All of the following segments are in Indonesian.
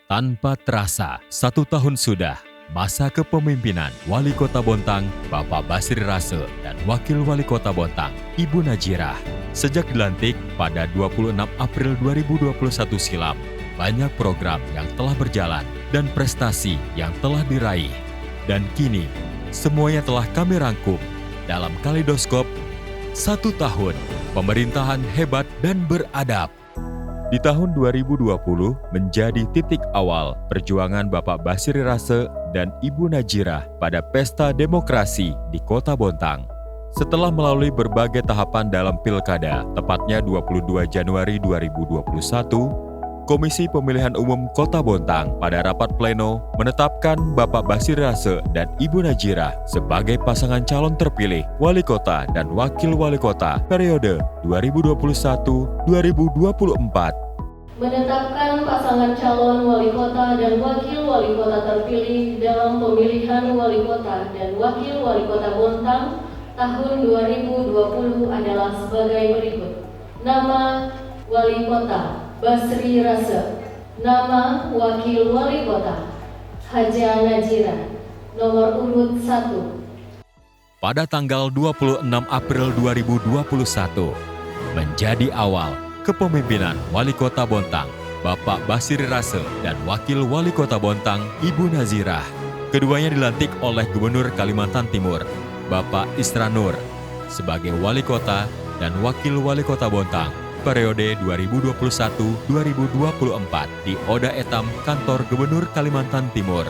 Tanpa terasa, 1 tahun sudah masa kepemimpinan Wali Kota Bontang, Bapak Basri Rase, dan Wakil Wali Kota Bontang, Ibu Najirah. Sejak dilantik pada 26 April 2021 silam, banyak program yang telah berjalan dan prestasi yang telah diraih. Dan kini, semuanya telah kami rangkum dalam kaleidoskop 1 tahun pemerintahan hebat dan beradab. Di tahun 2020 menjadi titik awal perjuangan Bapak Basri Rase dan Ibu Najirah pada Pesta Demokrasi di Kota Bontang. Setelah melalui berbagai tahapan dalam pilkada, tepatnya 22 Januari 2021, Komisi Pemilihan Umum Kota Bontang pada rapat pleno menetapkan Bapak Basri Rase dan Ibu Najirah sebagai pasangan calon terpilih Wali Kota dan Wakil Wali Kota periode 2021-2024. Menetapkan pasangan calon wali kota dan wakil wali kota terpilih dalam pemilihan wali kota dan wakil wali kota Bontang tahun 2020 adalah sebagai berikut. Nama wali kota Basri Rase. Nama wakil wali kota Haja Najirah. Nomor urut 1. Pada tanggal 26 April 2021 menjadi awal kepemimpinan Wali Kota Bontang, Bapak Basri Rase, dan Wakil Wali Kota Bontang, Ibu Najirah. Keduanya dilantik oleh Gubernur Kalimantan Timur, Bapak Isra Nur, sebagai Wali Kota dan Wakil Wali Kota Bontang periode 2021-2024 di Oda Etam, Kantor Gubernur Kalimantan Timur.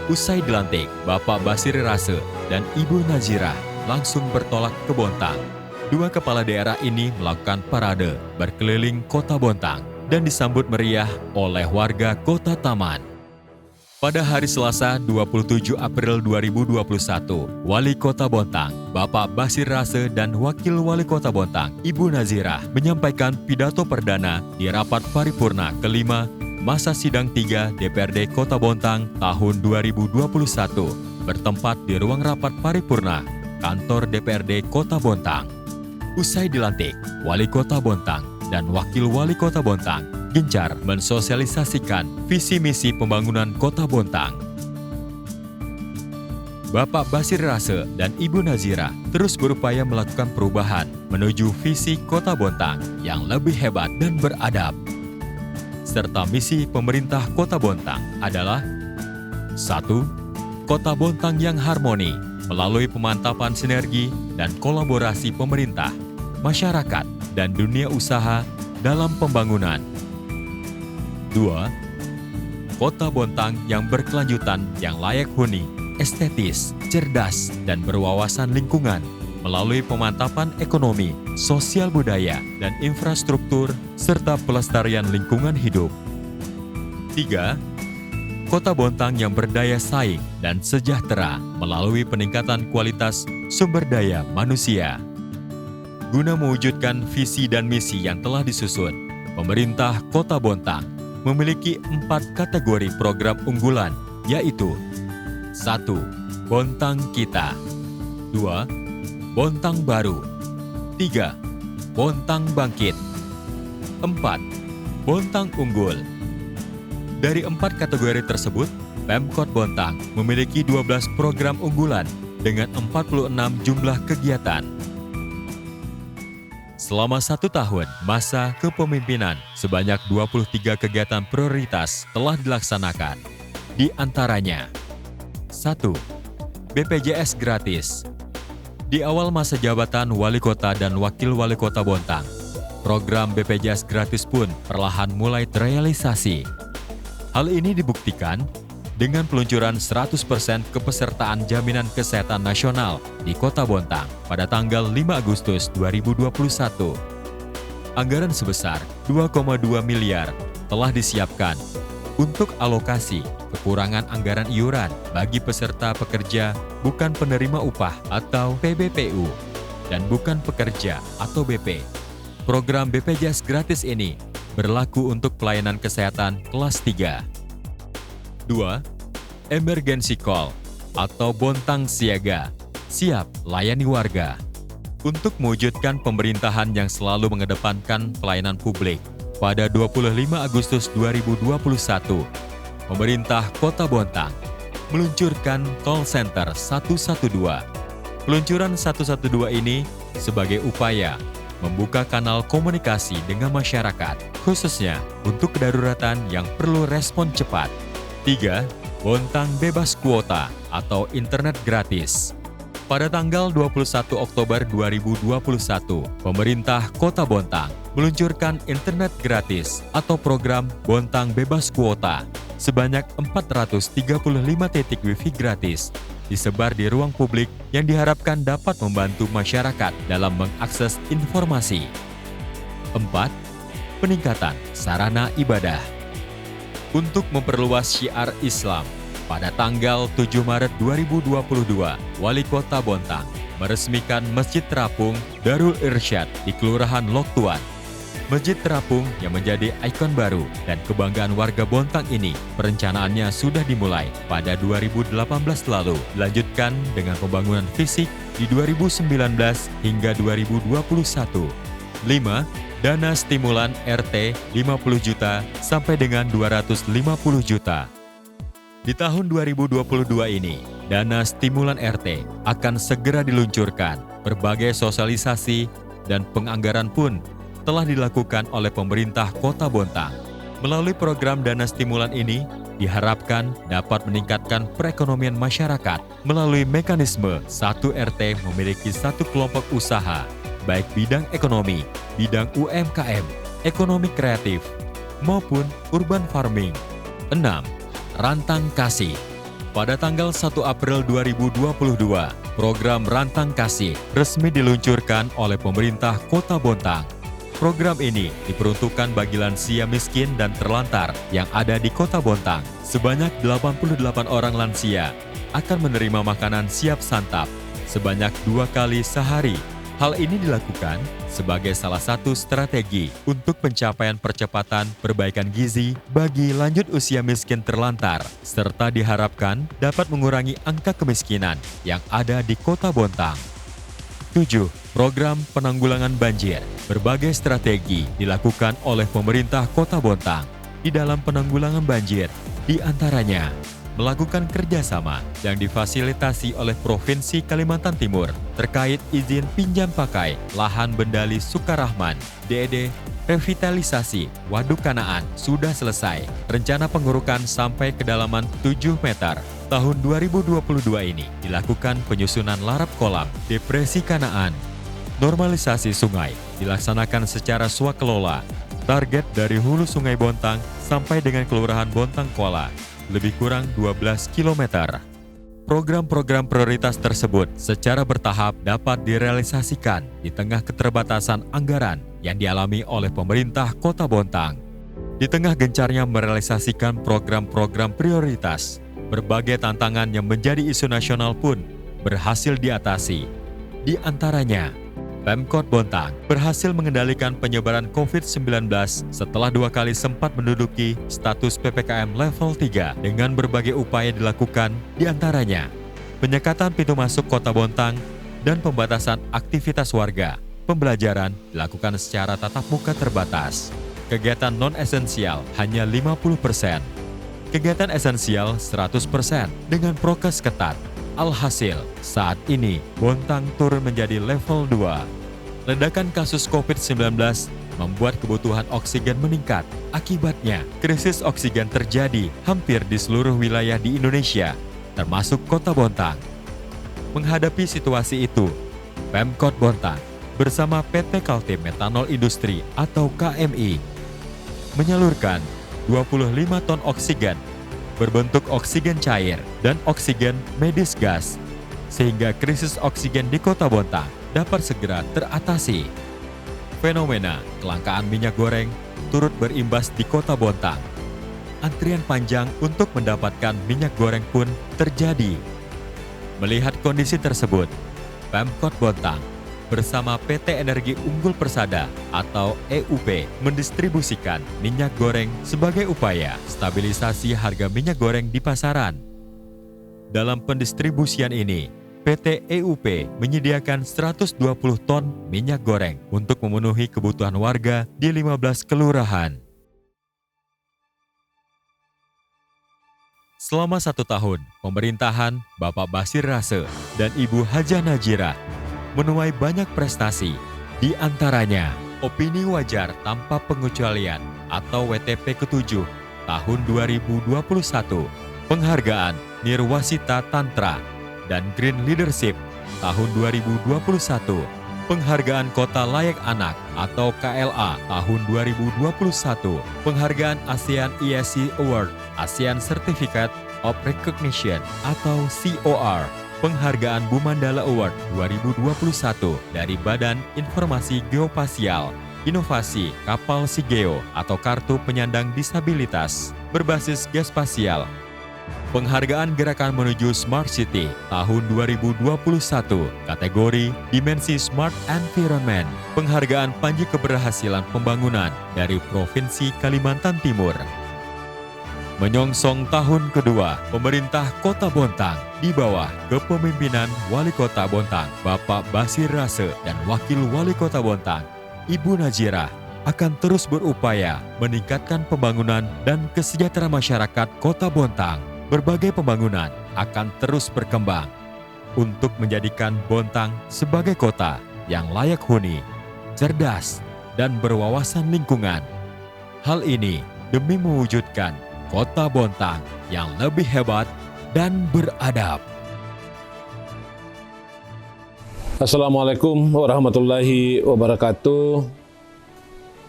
Usai dilantik, Bapak Basri Rase dan Ibu Najirah langsung bertolak ke Bontang. Dua kepala daerah ini melakukan parade berkeliling Kota Bontang dan disambut meriah oleh warga Kota Taman. Pada hari Selasa 27 April 2021, Wali Kota Bontang, Bapak Basri Rase, dan Wakil Wali Kota Bontang, Ibu Najirah, menyampaikan pidato perdana di rapat paripurna kelima masa sidang 3 DPRD Kota Bontang tahun 2021 bertempat di ruang rapat paripurna kantor DPRD Kota Bontang. Usai dilantik, Wali Kota Bontang dan Wakil Wali Kota Bontang gencar mensosialisasikan visi misi pembangunan Kota Bontang. Bapak Basri Rase dan Ibu Najirah terus berupaya melakukan perubahan menuju visi Kota Bontang yang lebih hebat dan beradab. Serta misi pemerintah Kota Bontang adalah 1. Kota Bontang yang harmoni melalui pemantapan sinergi dan kolaborasi pemerintah, masyarakat, dan dunia usaha dalam pembangunan. 2. Kota Bontang yang berkelanjutan yang layak huni, estetis, cerdas, dan berwawasan lingkungan melalui pemantapan ekonomi, sosial budaya, dan infrastruktur, serta pelestarian lingkungan hidup. 3. Kota Bontang yang berdaya saing dan sejahtera melalui peningkatan kualitas sumber daya manusia. Guna mewujudkan visi dan misi yang telah disusun, pemerintah Kota Bontang memiliki 4 kategori program unggulan, yaitu 1. Bontang Kita, 2. Bontang Baru, 3. Bontang Bangkit, 4. Bontang Unggul. Dari 4 kategori tersebut, Pemkot Bontang memiliki 12 program unggulan dengan 46 jumlah kegiatan. Selama 1 tahun masa kepemimpinan, sebanyak 23 kegiatan prioritas telah dilaksanakan. Di antaranya, 1. BPJS gratis. Di awal masa jabatan Wali Kota dan Wakil Wali Kota Bontang, program BPJS gratis pun perlahan mulai terrealisasi. Hal ini dibuktikan dengan peluncuran 100% kepesertaan jaminan kesehatan nasional di Kota Bontang pada tanggal 5 Agustus 2021. Anggaran sebesar 2,2 miliar telah disiapkan untuk alokasi kekurangan anggaran iuran bagi peserta pekerja bukan penerima upah atau PBPU dan bukan pekerja atau BP. Program BPJS gratis ini berlaku untuk pelayanan kesehatan kelas 3. 2. Emergency Call atau Bontang Siaga, siap layani warga. Untuk mewujudkan pemerintahan yang selalu mengedepankan pelayanan publik, pada 25 Agustus 2021, Pemerintah Kota Bontang meluncurkan call center 112. Peluncuran 112 ini sebagai upaya membuka kanal komunikasi dengan masyarakat, khususnya untuk kedaruratan yang perlu respon cepat. 3. Bontang bebas kuota atau internet gratis. Pada tanggal 21 Oktober 2021, pemerintah Kota Bontang meluncurkan internet gratis atau program Bontang Bebas Kuota sebanyak 435 titik wifi gratis disebar di ruang publik yang diharapkan dapat membantu masyarakat dalam mengakses informasi. 4. Peningkatan sarana ibadah. Untuk memperluas syiar Islam, pada tanggal 7 Maret 2022, Wali Kota Bontang meresmikan Masjid Terapung Darul Irsyad di Kelurahan Lok Tuan. Masjid Terapung yang menjadi ikon baru dan kebanggaan warga Bontang ini perencanaannya sudah dimulai pada 2018 lalu, dilanjutkan dengan pembangunan fisik di 2019 hingga 2021. 5. Dana stimulan RT 50 juta sampai dengan 250 juta. Di tahun 2022 ini, dana stimulan RT akan segera diluncurkan. Berbagai sosialisasi dan penganggaran pun telah dilakukan oleh pemerintah Kota Bontang. Melalui program dana stimulan ini, diharapkan dapat meningkatkan perekonomian masyarakat melalui mekanisme satu RT memiliki satu kelompok usaha, baik bidang ekonomi, bidang UMKM, ekonomi kreatif, maupun urban farming. 6. Rantang Kasih. Pada tanggal 1 April 2022, program Rantang Kasih resmi diluncurkan oleh pemerintah Kota Bontang. Program ini diperuntukkan bagi lansia miskin dan terlantar yang ada di Kota Bontang. Sebanyak 88 orang lansia akan menerima makanan siap santap sebanyak 2 kali sehari. Hal ini dilakukan sebagai salah satu strategi untuk pencapaian percepatan perbaikan gizi bagi lanjut usia miskin terlantar, serta diharapkan dapat mengurangi angka kemiskinan yang ada di Kota Bontang. 7. Program penanggulangan banjir. Berbagai strategi dilakukan oleh pemerintah Kota Bontang di dalam penanggulangan banjir, di antaranya melakukan kerjasama yang difasilitasi oleh Provinsi Kalimantan Timur terkait izin pinjam pakai lahan Bendali Sukarahman, DED, revitalisasi Waduk Kanaan sudah selesai. Rencana pengurukan sampai kedalaman 7 meter. Tahun 2022 ini dilakukan penyusunan larap kolam Depresi Kanaan. Normalisasi sungai dilaksanakan secara swakelola. Target dari hulu Sungai Bontang sampai dengan Kelurahan Bontang Kuala lebih kurang 12 km. Program-program prioritas tersebut secara bertahap dapat direalisasikan di tengah keterbatasan anggaran yang dialami oleh pemerintah Kota Bontang. Di tengah gencarnya merealisasikan program-program prioritas, berbagai tantangan yang menjadi isu nasional pun berhasil diatasi. Di antaranya, Pemkot Bontang berhasil mengendalikan penyebaran COVID-19 setelah 2 kali sempat menduduki status PPKM level 3 dengan berbagai upaya dilakukan, di antaranya penyekatan pintu masuk Kota Bontang dan pembatasan aktivitas warga. Pembelajaran dilakukan secara tatap muka terbatas. Kegiatan non-esensial hanya 50%. Kegiatan esensial 100% dengan prokes ketat. Alhasil, saat ini Bontang turun menjadi level 2. Ledakan kasus COVID-19 membuat kebutuhan oksigen meningkat. Akibatnya, krisis oksigen terjadi hampir di seluruh wilayah di Indonesia, termasuk Kota Bontang. Menghadapi situasi itu, Pemkot Bontang bersama PT Kaltim Metanol Industri atau KMI menyalurkan 25 ton oksigen berbentuk oksigen cair dan oksigen medis gas, sehingga krisis oksigen di Kota Bontang dapat segera teratasi. Fenomena kelangkaan minyak goreng turut berimbas di Kota Bontang. Antrian panjang untuk mendapatkan minyak goreng pun terjadi. Melihat kondisi tersebut, Pemkot Bontang bersama PT Energi Unggul Persada atau EUP mendistribusikan minyak goreng sebagai upaya stabilisasi harga minyak goreng di pasaran. Dalam pendistribusian ini, PT EUP menyediakan 120 ton minyak goreng untuk memenuhi kebutuhan warga di 15 kelurahan. Selama 1 tahun, pemerintahan Bapak Basir Rase dan Ibu Hajah Najirah menuai banyak prestasi, di antaranya opini wajar tanpa pengecualian atau WTP ke-7 tahun 2021, penghargaan Nirwasita Tantra dan Green Leadership tahun 2021, penghargaan Kota Layak Anak atau KLA tahun 2021, penghargaan ASEAN ESG Award, ASEAN Certificate of Recognition atau COR, penghargaan Bumandala Award 2021 dari Badan Informasi Geospasial, Inovasi Kapal Sigeo atau Kartu Penyandang Disabilitas berbasis geospasial, penghargaan Gerakan Menuju Smart City tahun 2021 kategori Dimensi Smart Environment, penghargaan Panji Keberhasilan Pembangunan dari Provinsi Kalimantan Timur. Menyongsong tahun kedua, pemerintah Kota Bontang di bawah kepemimpinan Wali Kota Bontang, Bapak Basir Rase dan Wakil Wali Kota Bontang, Ibu Najirah, akan terus berupaya meningkatkan pembangunan dan kesejahteraan masyarakat Kota Bontang. Berbagai pembangunan akan terus berkembang untuk menjadikan Bontang sebagai kota yang layak huni, cerdas, dan berwawasan lingkungan. Hal ini demi mewujudkan Kota Bontang yang lebih hebat dan beradab. Assalamualaikum warahmatullahi wabarakatuh.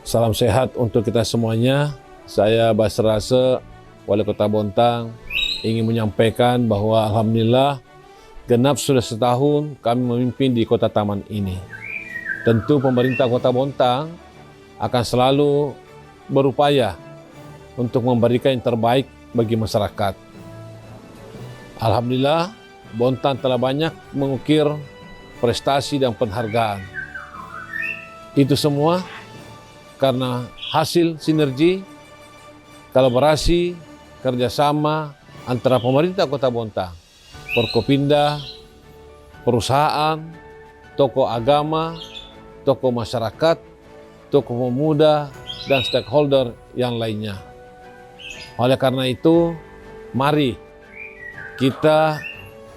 Salam sehat untuk kita semuanya. Saya Basir Rase, Wali Kota Bontang, ingin menyampaikan bahwa alhamdulillah genap sudah setahun kami memimpin di Kota Taman ini. Tentu pemerintah Kota Bontang akan selalu berupaya untuk memberikan yang terbaik bagi masyarakat. Alhamdulillah, Bontang telah banyak mengukir prestasi dan penghargaan. Itu semua karena hasil sinergi, kolaborasi, kerjasama antara pemerintah Kota Bontang, Forkopimda, perusahaan, tokoh agama, tokoh masyarakat, tokoh pemuda, dan stakeholder yang lainnya. Oleh karena itu, mari kita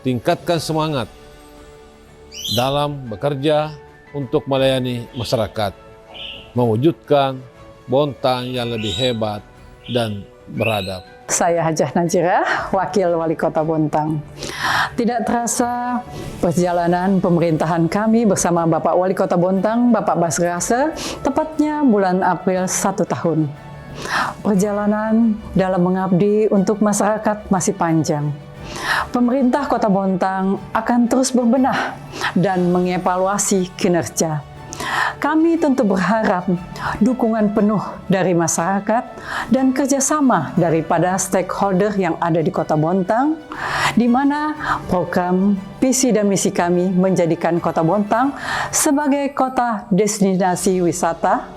tingkatkan semangat dalam bekerja untuk melayani masyarakat, mewujudkan Bontang yang lebih hebat dan beradab. Saya Hajah Najirah, Wakil Wali Kota Bontang. Tidak terasa perjalanan pemerintahan kami bersama Bapak Wali Kota Bontang, Bapak Basir Rase, tepatnya bulan April 1 tahun. Perjalanan dalam mengabdi untuk masyarakat masih panjang. Pemerintah Kota Bontang akan terus berbenah dan mengevaluasi kinerja. Kami tentu berharap dukungan penuh dari masyarakat dan kerjasama daripada stakeholder yang ada di Kota Bontang, di mana program visi dan misi kami menjadikan Kota Bontang sebagai kota destinasi wisata,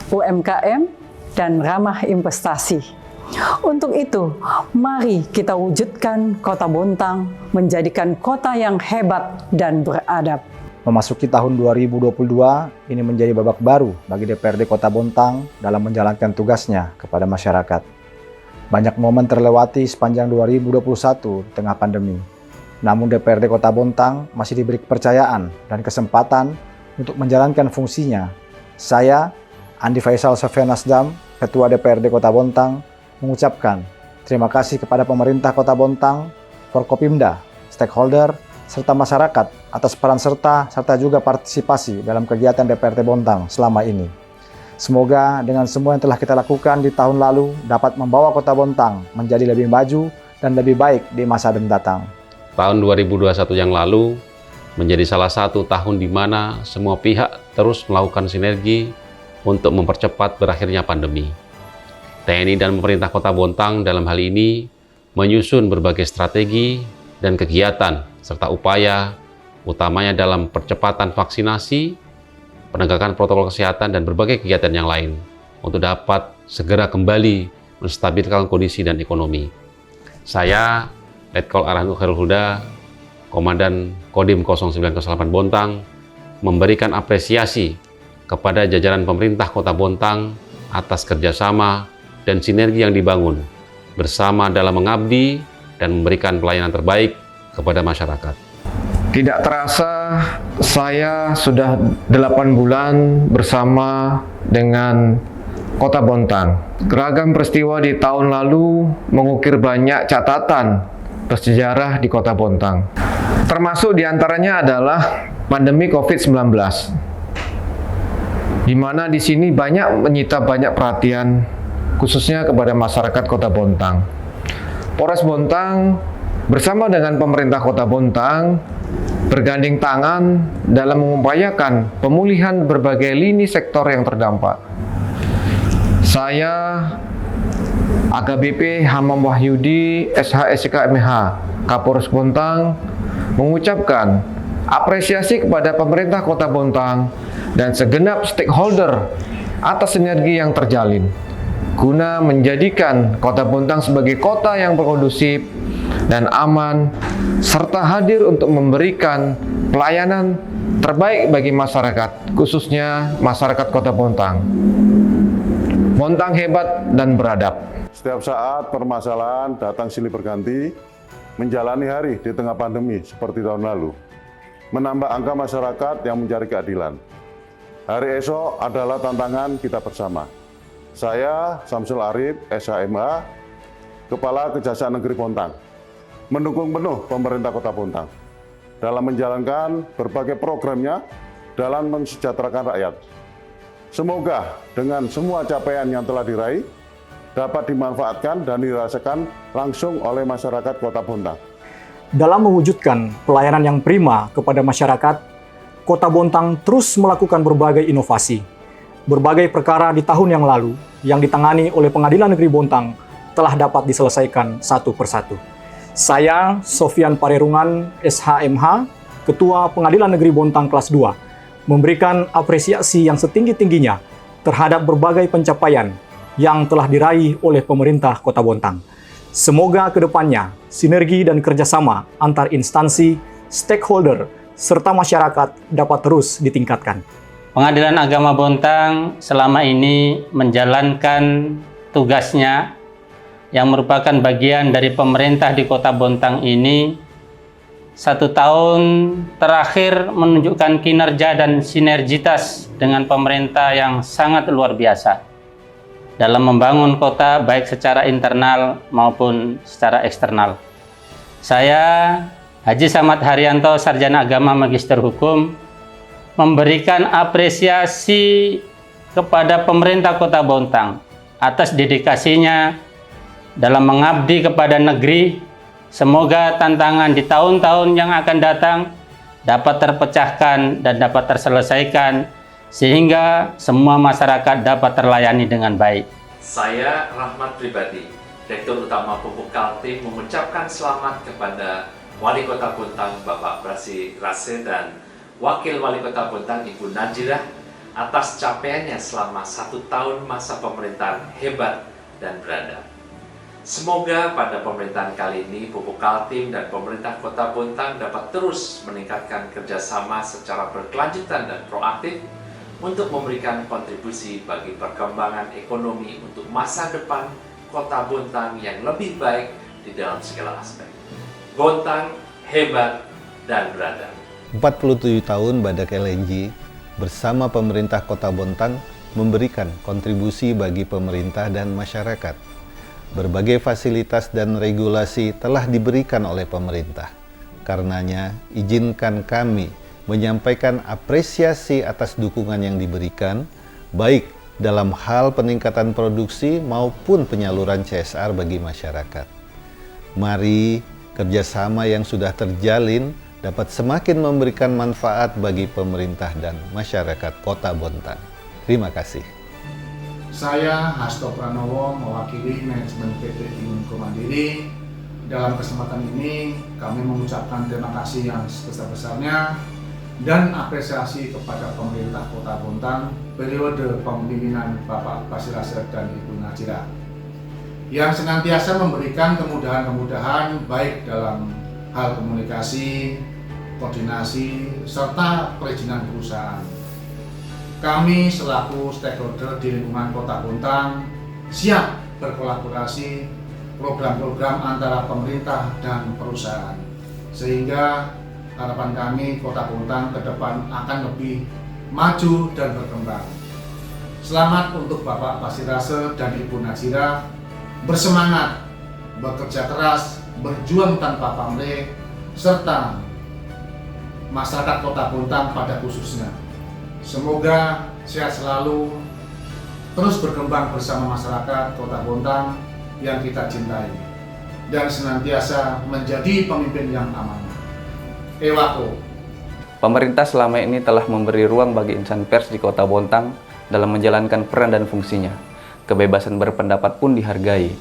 UMKM, dan ramah investasi. Untuk itu, mari kita wujudkan Kota Bontang menjadikan kota yang hebat dan beradab. Memasuki tahun 2022, ini menjadi babak baru bagi DPRD Kota Bontang dalam menjalankan tugasnya kepada masyarakat. Banyak momen terlewati sepanjang 2021 di tengah pandemi. Namun DPRD Kota Bontang masih diberi kepercayaan dan kesempatan untuk menjalankan fungsinya. Saya, Andi Faisal Sofyan Nasdam, Ketua DPRD Kota Bontang, mengucapkan terima kasih kepada pemerintah Kota Bontang, Forkopimda, stakeholder, serta masyarakat atas peran serta juga partisipasi dalam kegiatan DPRD Bontang selama ini. Semoga dengan semua yang telah kita lakukan di tahun lalu dapat membawa Kota Bontang menjadi lebih maju dan lebih baik di masa mendatang. Tahun 2021 yang lalu menjadi salah satu tahun di mana semua pihak terus melakukan sinergi untuk mempercepat berakhirnya pandemi. TNI dan pemerintah Kota Bontang dalam hal ini menyusun berbagai strategi dan kegiatan serta upaya utamanya dalam percepatan vaksinasi, penegakan protokol kesehatan, dan berbagai kegiatan yang lain untuk dapat segera kembali menstabilkan kondisi dan ekonomi. Saya, Letkol Arhanud Khairul Huda, Komandan Kodim 0908 Bontang, memberikan apresiasi kepada jajaran pemerintah Kota Bontang atas kerjasama dan sinergi yang dibangun bersama dalam mengabdi dan memberikan pelayanan terbaik kepada masyarakat. Tidak terasa saya sudah 8 bulan bersama dengan Kota Bontang. Beragam peristiwa di tahun lalu mengukir banyak catatan bersejarah di Kota Bontang. Termasuk diantaranya adalah pandemi COVID-19, di mana di sini menyita banyak perhatian, khususnya kepada masyarakat Kota Bontang. Polres Bontang bersama dengan pemerintah Kota Bontang bergandeng tangan dalam mengupayakan pemulihan berbagai lini sektor yang terdampak. Saya, AKBP Hamam Wahyudi, SH SK MH, Kapolres Bontang, mengucapkan apresiasi kepada pemerintah Kota Bontang dan segenap stakeholder atas sinergi yang terjalin guna menjadikan Kota Bontang sebagai kota yang berkondusif dan aman, serta hadir untuk memberikan pelayanan terbaik bagi masyarakat, khususnya masyarakat Kota Bontang. Bontang hebat dan beradab. Setiap saat permasalahan datang silih berganti, menjalani hari di tengah pandemi seperti tahun lalu, menambah angka masyarakat yang mencari keadilan. Hari esok adalah tantangan kita bersama. Saya, Samsul Arif, SHMH, Kepala Kejaksaan Negeri Bontang, mendukung penuh pemerintah Kota Bontang dalam menjalankan berbagai programnya dalam mensejahterakan rakyat. Semoga dengan semua capaian yang telah diraih dapat dimanfaatkan dan dirasakan langsung oleh masyarakat Kota Bontang. Dalam mewujudkan pelayanan yang prima kepada masyarakat, Kota Bontang terus melakukan berbagai inovasi. Berbagai perkara di tahun yang lalu yang ditangani oleh Pengadilan Negeri Bontang telah dapat diselesaikan satu persatu. Saya, Sofian Parerungan, SHMH, Ketua Pengadilan Negeri Bontang Kelas 2, memberikan apresiasi yang setinggi-tingginya terhadap berbagai pencapaian yang telah diraih oleh pemerintah Kota Bontang. Semoga ke depannya sinergi dan kerjasama antar instansi, stakeholder, serta masyarakat dapat terus ditingkatkan. Pengadilan Agama Bontang selama ini menjalankan tugasnya yang merupakan bagian dari pemerintah di Kota Bontang ini 1 tahun terakhir menunjukkan kinerja dan sinergitas dengan pemerintah yang sangat luar biasa dalam membangun kota baik secara internal maupun secara eksternal. Saya, Haji Samad Haryanto, Sarjana Agama Magister Hukum, memberikan apresiasi kepada pemerintah Kota Bontang atas dedikasinya dalam mengabdi kepada negeri. Semoga tantangan di tahun-tahun yang akan datang dapat terpecahkan dan dapat terselesaikan sehingga semua masyarakat dapat terlayani dengan baik. Saya Rahmat Pribadi, Direktur Utama Pupuk Kaltim, mengucapkan selamat kepada Wali Kota Bontang Bapak Brasi Rase dan Wakil Wali Kota Bontang Ibu Najirah atas capaiannya selama 1 tahun masa pemerintahan hebat dan beradab. Semoga pada pemerintahan kali ini Pupuk Kaltim dan pemerintah Kota Bontang dapat terus meningkatkan kerjasama secara berkelanjutan dan proaktif untuk memberikan kontribusi bagi perkembangan ekonomi untuk masa depan Kota Bontang yang lebih baik di dalam segala aspek. Bontang hebat dan beradab. 47 tahun Badak LNG bersama pemerintah Kota Bontang memberikan kontribusi bagi pemerintah dan masyarakat. Berbagai fasilitas dan regulasi telah diberikan oleh pemerintah. Karenanya, izinkan kami menyampaikan apresiasi atas dukungan yang diberikan, baik dalam hal peningkatan produksi maupun penyaluran CSR bagi masyarakat. Mari kerjasama yang sudah terjalin dapat semakin memberikan manfaat bagi pemerintah dan masyarakat Kota Bontang. Terima kasih. Saya Hasto Pranowo mewakili manajemen PT Indonesia Mandiri. Dalam kesempatan ini kami mengucapkan terima kasih yang sebesar-besarnya dan apresiasi kepada pemerintah Kota Bontang periode kepemimpinan Bapak Basir Asad dan Ibu Najirah yang senantiasa memberikan kemudahan-kemudahan baik dalam hal komunikasi, koordinasi, serta perizinan perusahaan. Kami selaku stakeholder di lingkungan Kota Bontang siap berkolaborasi program-program antara pemerintah dan perusahaan. Sehingga harapan kami Kota Bontang ke depan akan lebih maju dan berkembang. Selamat untuk Bapak Basirase dan Ibu Najira, bersemangat, bekerja keras, berjuang tanpa pamrih, serta masyarakat Kota Bontang pada khususnya. Semoga sehat selalu, terus berkembang bersama masyarakat Kota Bontang yang kita cintai, dan senantiasa menjadi pemimpin yang amanah. Ewako. Pemerintah selama ini telah memberi ruang bagi insan pers di Kota Bontang dalam menjalankan peran dan fungsinya. Kebebasan berpendapat pun dihargai.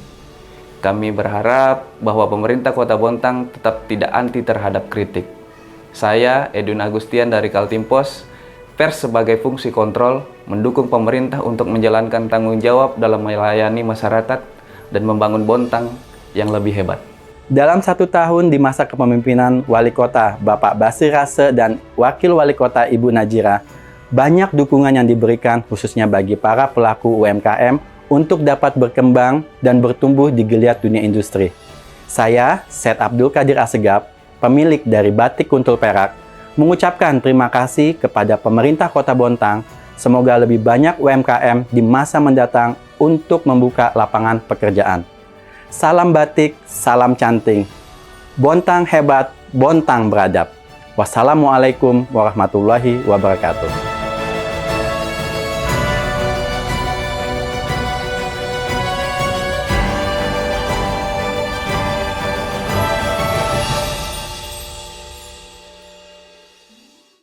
Kami berharap bahwa pemerintah Kota Bontang tetap tidak anti terhadap kritik. Saya, Edwin Agustian dari Kaltim Pos, pers sebagai fungsi kontrol, mendukung pemerintah untuk menjalankan tanggung jawab dalam melayani masyarakat dan membangun Bontang yang lebih hebat. Dalam 1 tahun di masa kepemimpinan Wali Kota Bapak Basirase dan Wakil Wali Kota Ibu Najira, banyak dukungan yang diberikan khususnya bagi para pelaku UMKM untuk dapat berkembang dan bertumbuh di geliat dunia industri. Saya, Syed Abdul Qadir Assegaf, pemilik dari Batik Kuntul Perak, mengucapkan terima kasih kepada pemerintah Kota Bontang. Semoga lebih banyak UMKM di masa mendatang untuk membuka lapangan pekerjaan. Salam batik, salam canting. Bontang hebat, Bontang beradab. Wassalamualaikum warahmatullahi wabarakatuh.